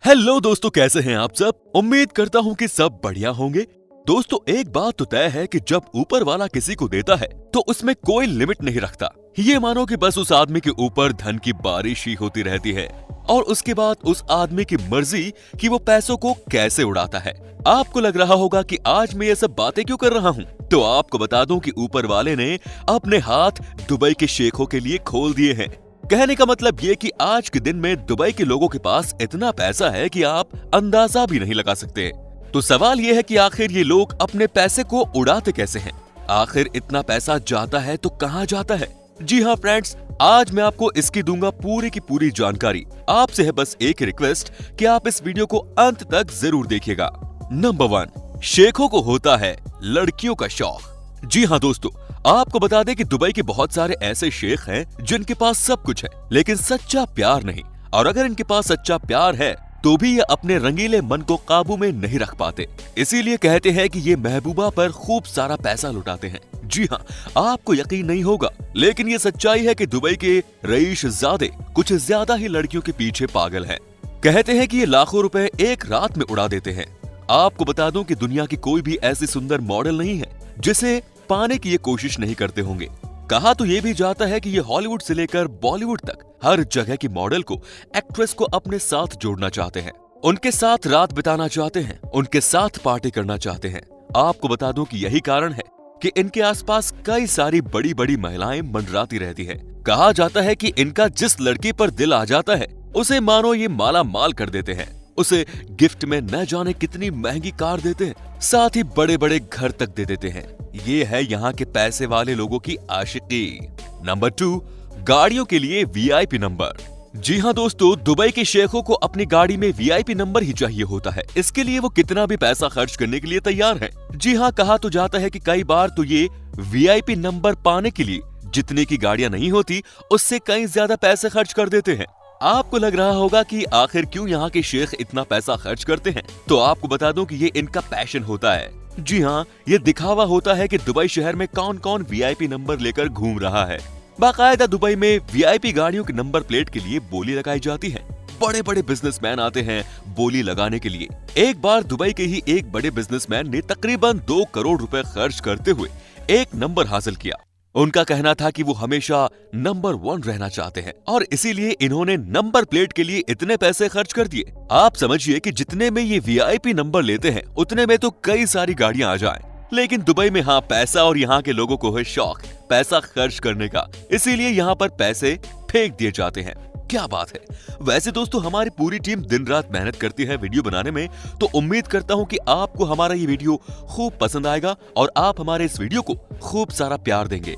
Hello दोस्तों, कैसे हैं आप सब। उम्मीद करता हूं कि सब बढ़िया होंगे। दोस्तों, एक बात तो तय है कि जब ऊपर वाला किसी को देता है तो उसमें कोई लिमिट नहीं रखता। ये मानो कि बस उस आदमी के ऊपर धन की बारिश ही होती रहती है और उसके बाद उस आदमी की मर्जी कि वो पैसों को कैसे उड़ाता है। आपको लग रहा होगा कि आज मैं ये सब बातें क्यों कर रहा हूँ, तो आपको बता दूं कि ऊपर वाले ने अपने हाथ दुबई के शेखों के लिए खोल दिए हैं। कहने का मतलब ये कि आज के दिन में दुबई के लोगों के पास इतना पैसा है कि आप अंदाजा भी नहीं लगा सकते। तो सवाल ये है कि आखिर ये लोग अपने पैसे को उड़ाते कैसे हैं? आखिर इतना पैसा जाता है तो कहां जाता है? जी हाँ फ्रेंड्स, आज मैं आपको इसकी दूंगा पूरी की पूरी जानकारी। आपसे है बस एक रिक्वेस्ट कि आप इस वीडियो को अंत तक जरूर देखिएगा। नंबर 1, शेखों को होता है लड़कियों का शौक। जी हाँ दोस्तों, आपको बता दें कि दुबई के बहुत सारे ऐसे शेख हैं जिनके पास सब कुछ है लेकिन सच्चा प्यार नहीं। और अगर इनके पास सच्चा प्यार है तो भी ये अपने रंगीले मन को काबू में नहीं रख पाते। इसीलिए कहते हैं कि ये महबूबा पर खूब सारा पैसा लुटाते हैं। जी हाँ, आपको यकीन नहीं होगा लेकिन ये सच्चाई है कि दुबई के रईसजादे कुछ ज्यादा ही लड़कियों के पीछे पागल हैं। कहते हैं कि ये लाखों रुपए एक रात में उड़ा देते हैं। आपको बता दूं कि दुनिया की कोई भी ऐसी सुंदर मॉडल नहीं है जिसे पाने की ये कोशिश नहीं करते होंगे। कहा तो ये भी जाता है कि ये हॉलीवुड से लेकर बॉलीवुड तक हर जगह की मॉडल को, एक्ट्रेस को अपने साथ जोड़ना चाहते हैं, उनके साथ रात बिताना चाहते हैं, उनके साथ पार्टी करना चाहते हैं। आपको बता दूं कि यही कारण है कि इनके आसपास कई सारी बड़ी बड़ी महिलाएं मंडराती रहती हैं। कहा जाता है कि इनका जिस लड़की पर दिल आ जाता है उसे मानो ये माला माल कर देते हैं। उसे गिफ्ट में न जाने कितनी महंगी कार देते हैं, साथ ही बड़े बड़े घर तक दे देते हैं। ये है यहाँ के पैसे वाले लोगों की आशिकी। नंबर 2, गाड़ियों के लिए वीआईपी नंबर। जी हाँ दोस्तों, दुबई के शेखों को अपनी गाड़ी में वीआईपी नंबर ही चाहिए होता है। इसके लिए वो कितना भी पैसा खर्च करने के लिए तैयार हैं। जी हाँ, कहा तो जाता है कि कई बार तो ये वीआईपी नंबर पाने के लिए जितने की गाड़ियां नहीं होती उससे कई ज्यादा पैसे खर्च कर देते हैं। आपको लग रहा होगा कि आखिर क्यों यहाँ के शेख इतना पैसा खर्च करते हैं, तो आपको बता दूं कि ये इनका पैशन होता है। जी हाँ, ये दिखावा होता है कि दुबई शहर में कौन कौन वीआईपी नंबर लेकर घूम रहा है। बाकायदा दुबई में वीआईपी गाड़ियों के नंबर प्लेट के लिए बोली लगाई जाती है। बड़े बड़े बिजनेसमैन आते हैं बोली लगाने के लिए। एक बार दुबई के ही एक बड़े बिजनेसमैन ने तकरीबन 2 करोड़ रुपए खर्च करते हुए एक नंबर हासिल किया। उनका कहना था कि वो हमेशा नंबर 1 रहना चाहते हैं और इसीलिए इन्होंने नंबर प्लेट के लिए इतने पैसे खर्च कर दिए। आप समझिए कि जितने में ये वीआईपी नंबर लेते हैं उतने में तो कई सारी गाड़ियां आ जाएं। लेकिन दुबई में हाँ पैसा और यहाँ के लोगों को है शौक पैसा खर्च करने का, इसीलिए यहाँ पर पैसे फेंक दिए जाते हैं। क्या बात है। वैसे दोस्तों, हमारी पूरी टीम दिन रात मेहनत करती है वीडियो बनाने में, तो उम्मीद करता हूं कि आपको हमारा ये वीडियो खूब पसंद आएगा और आप हमारे इस वीडियो को खूब सारा प्यार देंगे।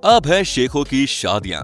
अब है शेखों की शादियां।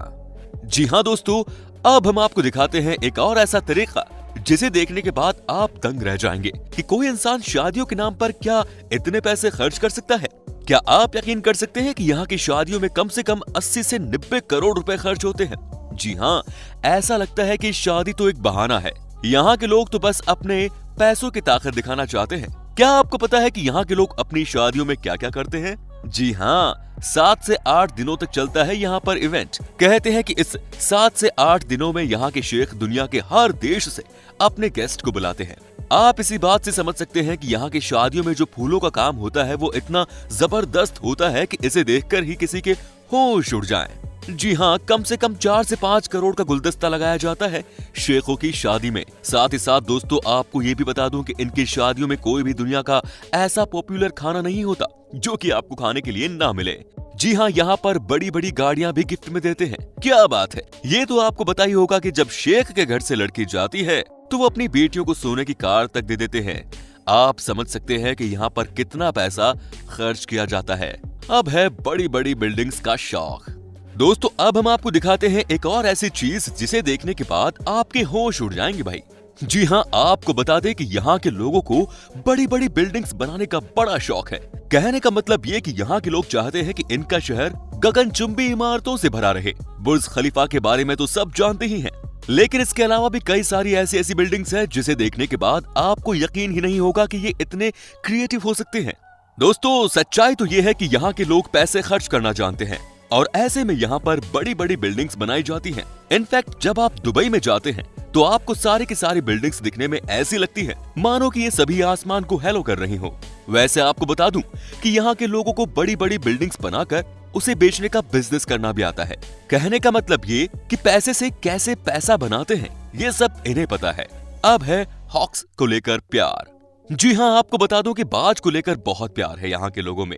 जी हाँ दोस्तों, अब हम आपको दिखाते हैं एक और ऐसा तरीका जिसे देखने के बाद आप दंग रह जाएंगे कि कोई इंसान शादियों के नाम पर क्या इतने पैसे खर्च कर सकता है। क्या आप यकीन कर सकते हैं कि यहाँ की शादियों में कम से कम 80 से 90 करोड़ रुपए खर्च होते हैं। जी हाँ, ऐसा लगता है कि शादी तो एक बहाना है। यहाँ के लोग तो बस अपने पैसों की ताकत दिखाना चाहते हैं। क्या आपको पता है कि यहाँ के लोग अपनी शादियों में क्या क्या करते हैं? जी हाँ, 7 से 8 दिनों तक चलता है यहाँ पर इवेंट। कहते हैं कि इस 7 से 8 दिनों में यहाँ के शेख दुनिया के हर देश से अपने गेस्ट को बुलाते हैं। आप इसी बात से समझ सकते हैं कि यहाँ की शादियों में जो फूलों का काम होता है वो इतना जबरदस्त होता है कि इसे देखकर ही किसी के होश उड़ जाएं। जी हाँ, कम से कम 4 से 5 करोड़ का गुलदस्ता लगाया जाता है शेखों की शादी में। साथ ही साथ दोस्तों, आपको ये भी बता दूं कि इनकी शादियों में कोई भी दुनिया का ऐसा पॉपुलर खाना नहीं होता जो कि आपको खाने के लिए ना मिले। जी हाँ, यहाँ पर बड़ी बड़ी गाड़ियां भी गिफ्ट में देते हैं। क्या बात है। ये तो आपको पता ही होगा कि जब शेख के घर से लड़की जाती है तो वो अपनी बेटियों को सोने की कार तक दे देते हैं। आप समझ सकते हैं कि यहाँ पर कितना पैसा खर्च किया जाता है। अब है बड़ी बड़ी बिल्डिंग्स का शौक। दोस्तों, अब हम आपको दिखाते हैं एक और ऐसी चीज जिसे देखने के बाद आपके होश उड़ जाएंगे भाई। जी हाँ, आपको बता दें कि यहाँ के लोगों को बड़ी बड़ी बिल्डिंग्स बनाने का बड़ा शौक है। कहने का मतलब ये कि यहाँ के लोग चाहते हैं कि इनका शहर गगनचुंबी इमारतों से भरा रहे। बुर्ज खलीफा के बारे में तो सब जानते ही हैं, लेकिन इसके अलावा भी कई सारी ऐसी बिल्डिंग्स हैं जिसे देखने के बाद आपको यकीन ही नहीं होगा कि ये इतने क्रिएटिव हो सकते हैं। दोस्तों, सच्चाई तो ये है कि यहाँ के लोग पैसे खर्च करना जानते हैं और ऐसे में यहाँ पर बड़ी बड़ी बिल्डिंग्स बनाई जाती हैं। इनफैक्ट जब आप दुबई में जाते हैं तो आपको सारी की सारी बिल्डिंग्स दिखने में ऐसी लगती है मानो कि ये सभी आसमान को हेलो कर रही हो। वैसे आपको बता दूं कि यहाँ के लोगों को बड़ी बड़ी बिल्डिंग्स बनाकर उसे बेचने का बिजनेस करना भी आता है। कहने का मतलब ये कि पैसे से कैसे पैसा बनाते हैं ये सब इन्हें पता है। अब है हॉक्स को लेकर प्यार। जी हाँ, आपको बता दूं कि बाज को लेकर बहुत प्यार है यहाँ के लोगों में।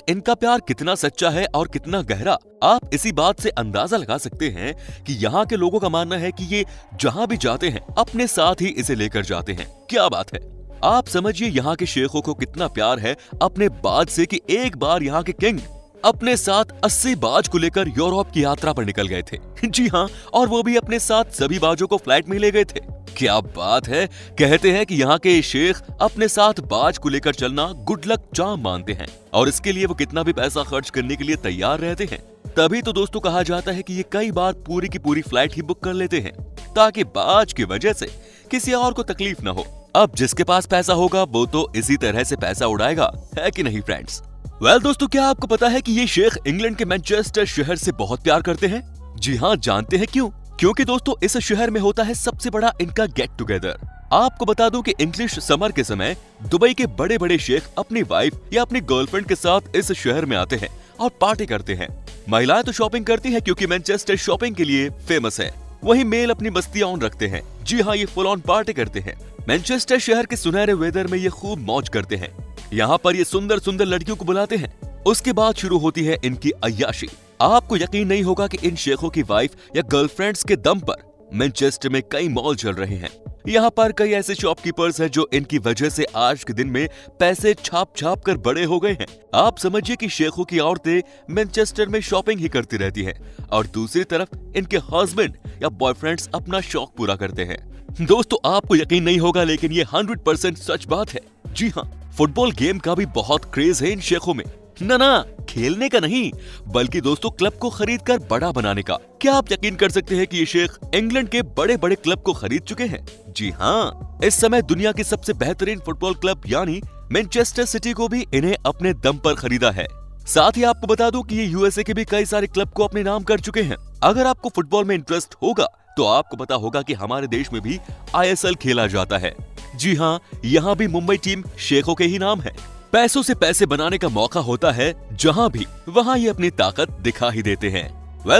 इनका प्यार कितना सच्चा है और कितना गहरा आप इसी बात से अंदाजा लगा सकते हैं कि यहाँ के लोगों का मानना है कि ये जहाँ भी जाते हैं अपने साथ ही इसे लेकर जाते हैं। क्या बात है, आप समझिए यहाँ के शेखों को कितना प्यार है अपने बाज से कि एक बार यहाँ के किंग अपने साथ 80 बाज को लेकर यूरोप की यात्रा पर निकल गए थे। जी हाँ, और वो भी अपने साथ सभी बाजों को फ्लाइट में ले गए थे। क्या बात है, कहते हैं कि यहाँ के शेख अपने साथ बाज को लेकर चलना गुड लक चार्म मानते हैं और इसके लिए वो कितना भी पैसा खर्च करने के लिए तैयार रहते हैं। तभी तो दोस्तों कहा जाता है कि ये कई बार पूरी की पूरी फ्लाइट ही बुक कर लेते हैं ताकि बाज की वजह से किसी और को तकलीफ न हो। अब जिसके पास पैसा होगा वो तो इसी तरह से पैसा उड़ाएगा, है कि नहीं फ्रेंड्स? दोस्तों, क्या आपको पता है कि ये शेख इंग्लैंड के मैनचेस्टर शहर से बहुत प्यार करते हैं? जी हाँ, जानते हैं क्यों? क्योंकि दोस्तों इस शहर में होता है सबसे बड़ा इनका गेट टुगेदर। आपको बता दूं कि इंग्लिश समर के समय दुबई के बड़े बड़े शेख अपनी वाइफ या अपनी गर्लफ्रेंड के साथ इस शहर में आते हैं और पार्टी करते हैं। महिलाएं तो शॉपिंग करती हैं क्योंकि मैनचेस्टर शॉपिंग के लिए फेमस है। वहीं मेल अपनी मस्ती ऑन रखते हैं। जी हाँ, ये फुल ऑन पार्टी करते हैं। मैनचेस्टर शहर के सुनहरे वेदर में ये खूब मौज करते हैं। यहाँ पर ये सुंदर सुंदर लड़कियों को बुलाते हैं। उसके बाद शुरू होती है इनकी अय्याशी। आपको यकीन नहीं होगा कि इन शेखों की वाइफ या गर्लफ्रेंड्स के दम पर मैनचेस्टर में कई मॉल चल रहे हैं। यहाँ पर कई ऐसे शॉपकीपर्स हैं जो इनकी वजह से आज के दिन में पैसे छाप छाप कर बड़े हो गए हैं। आप समझिए कि शेखों की औरतें मैनचेस्टर में शॉपिंग ही करती रहती हैं और दूसरी तरफ इनके हस्बैंड या बॉयफ्रेंड्स अपना शौक पूरा करते हैं। दोस्तों, आपको यकीन नहीं होगा लेकिन ये 100% सच बात है। जी हाँ, फुटबॉल गेम का भी बहुत क्रेज है इन शेखों में। ना, खेलने का नहीं बल्कि दोस्तों क्लब को खरीद कर बड़ा बनाने का। क्या आप यकीन कर सकते हैं कि ये शेख इंग्लैंड के बड़े बड़े क्लब को खरीद चुके हैं? जी हाँ, इस समय दुनिया की सबसे बेहतरीन फुटबॉल क्लब यानी मैनचेस्टर सिटी को भी इन्हें अपने दम पर खरीदा है। साथ ही आपको बता दूं कि ये यूएसए के भी कई सारे क्लब को अपने नाम कर चुके हैं। अगर आपको फुटबॉल में इंटरेस्ट होगा तो आपको पता होगा कि हमारे देश में भी ISL खेला जाता है। जी हाँ, यहाँ भी मुंबई टीम शेखों के ही नाम है। पैसों से पैसे बनाने का मौका होता है जहाँ भी, वहाँ ये अपनी ताकत दिखा ही देते हैं।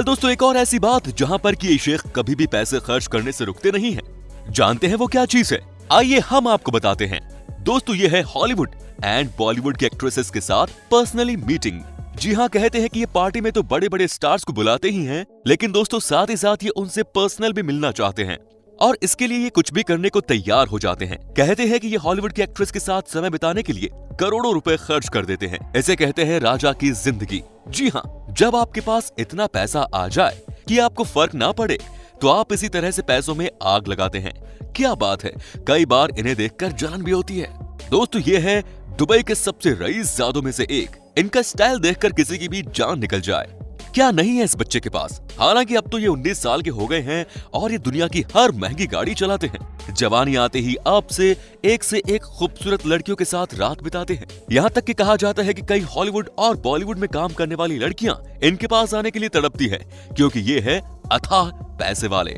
दोस्तों, एक और ऐसी बात जहाँ पर कि ये शेख कभी भी पैसे खर्च करने से रुकते नहीं हैं। जानते हैं वो क्या चीज है? आइए हम आपको बताते हैं। दोस्तों, ये है हॉलीवुड एंड बॉलीवुड की एक्ट्रेसेस के साथ पर्सनली मीटिंग। जी हाँ, कहते हैं कि ये पार्टी में तो बड़े बड़े स्टार्स को बुलाते ही हैं, लेकिन दोस्तों साथ ही साथ ये उनसे पर्सनल भी मिलना चाहते हैं और इसके लिए ये कुछ भी करने को तैयार हो जाते हैं। कहते हैं कि ये हॉलीवुड की एक्ट्रेस के साथ समय बिताने के लिए करोड़ों रुपए खर्च कर देते हैं। इसे कहते हैं राजा की जिंदगी। जी हाँ, जब आपके पास इतना पैसा आ जाए कि आपको फर्क ना पड़े तो आप इसी तरह से पैसों में आग लगाते हैं। क्या बात है, कई बार इन्हें देखकर जलन भी होती है। दोस्तों, ये है दुबई के सबसे रईसजादों में से एक। इनका स्टाइल देखकर किसी की भी जान निकल जाए। क्या नहीं है इस बच्चे के पास? हालांकि अब तो ये 19 साल के हो गए हैं और ये दुनिया की हर महंगी गाड़ी चलाते हैं। जवानी आते ही अब से एक खूबसूरत लड़कियों के साथ रात बिताते हैं। यहाँ तक कि कहा जाता है कि कई हॉलीवुड और बॉलीवुड में काम करने वाली लड़कियां इनके पास आने के लिए तड़पती है क्योंकि ये है अथाह पैसे वाले।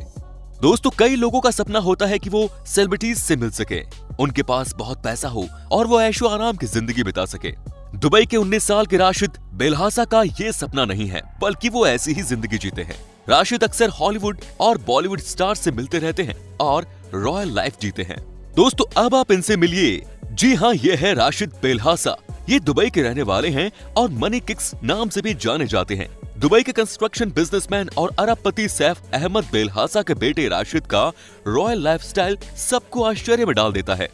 दोस्तों, कई लोगों का सपना होता है कि वो सेलिब्रिटीज से मिल सके, उनके पास बहुत पैसा हो और वो ऐशो आराम की जिंदगी बिता सके। दुबई के 19 साल के राशिद बेलहासा का ये सपना नहीं है, बल्कि वो ऐसी ही जिंदगी जीते हैं। राशिद अक्सर हॉलीवुड और बॉलीवुड स्टार से मिलते रहते हैं और रॉयल लाइफ जीते हैं। दोस्तों, अब आप इनसे मिलिए। जी हाँ, ये है राशिद बेलहासा। ये दुबई के रहने वाले हैं और मनी किक्स नाम से भी जाने जाते हैं। दुबई के कंस्ट्रक्शन बिजनेसमैन और अरबपति सैफ अहमद बेलहासा के बेटे राशिद का रॉयल लाइफस्टाइल सबको आश्चर्य में डाल देता है।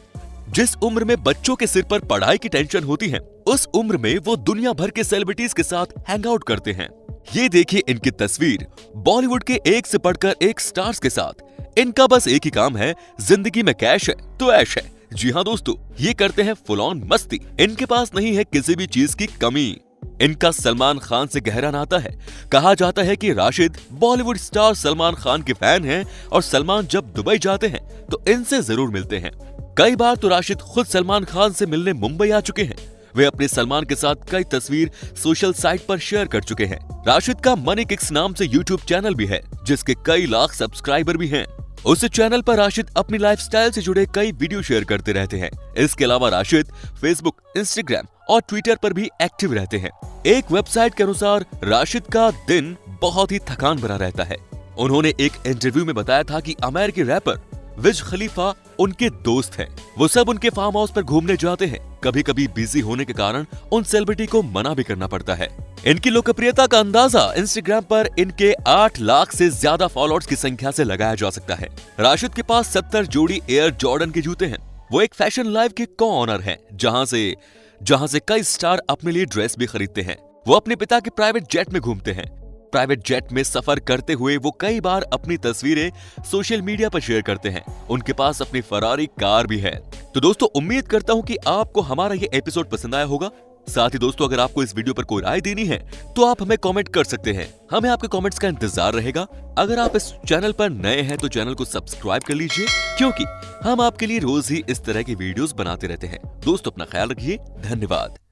जिस उम्र में बच्चों के सिर पर पढ़ाई की टेंशन होती है, उस उम्र में वो दुनिया भर के सेलिब्रिटीज के साथ हैंग आउट करते हैं। ये देखिए इनकी तस्वीर बॉलीवुड के एक से बढ़कर एक स्टार्स के साथ। इनका बस एक ही काम है, जिंदगी में कैश है तो ऐश है। जी हाँ दोस्तों, ये करते हैं फुल ऑन मस्ती। इनके पास नहीं है किसी भी चीज की कमी। इनका सलमान खान से गहरा नाता है। कहा जाता है कि राशिद बॉलीवुड स्टार सलमान खान के फैन हैं और सलमान जब दुबई जाते हैं तो इनसे जरूर मिलते हैं। कई बार तो राशिद खुद सलमान खान से मिलने मुंबई आ चुके हैं। वे अपने सलमान के साथ कई तस्वीर सोशल साइट पर शेयर कर चुके हैं। राशिद का मनी किक्स नाम से यूट्यूब चैनल भी है जिसके कई लाख सब्सक्राइबर भी हैं। उस चैनल पर राशिद अपनी लाइफस्टाइल से जुड़े कई वीडियो शेयर करते रहते हैं। इसके अलावा राशिद फेसबुक, इंस्टाग्राम और ट्विटर पर भी एक्टिव रहते हैं। एक वेबसाइट के अनुसार राशिद का दिन बहुत ही थकान भरा रहता है। उन्होंने एक इंटरव्यू में बताया था कि अमेरिकी रैपर विज खलीफा उनके दोस्त हैं। वो सब उनके फार्म हाउस पर घूमने जाते हैं। कभी कभी बिजी होने के कारण उन सेलिब्रिटी को मना भी करना पड़ता है। इनकी लोकप्रियता का अंदाजा इंस्टाग्राम पर इनके 8 लाख से ज्यादा फॉलोअर्स की संख्या से लगाया जा सकता है। राशिद के पास 70 जोड़ी एयर जॉर्डन के जूते हैं। वो एक फैशन लाइव के को-ऑनर हैं, जहां से कई स्टार अपने लिए ड्रेस भी खरीदते हैं। वो अपने पिता के प्राइवेट जेट में घूमते हैं। प्राइवेट जेट में सफर करते हुए वो कई बार अपनी तस्वीरें सोशल मीडिया पर शेयर करते हैं। उनके पास अपनी फरारी कार भी है। तो दोस्तों, उम्मीद करता हूं कि आपको हमारा ये एपिसोड पसंद आया होगा। साथ ही दोस्तों, अगर आपको इस वीडियो पर कोई राय देनी है तो आप हमें कमेंट कर सकते हैं। हमें आपके कमेंट्स का इंतजार रहेगा। अगर आप इस चैनल पर नए हैं तो चैनल को सब्सक्राइब कर लीजिए, क्योंकि हम आपके लिए रोज ही इस तरह की वीडियोस बनाते रहते हैं। दोस्तों, अपना ख्याल रखिए। धन्यवाद।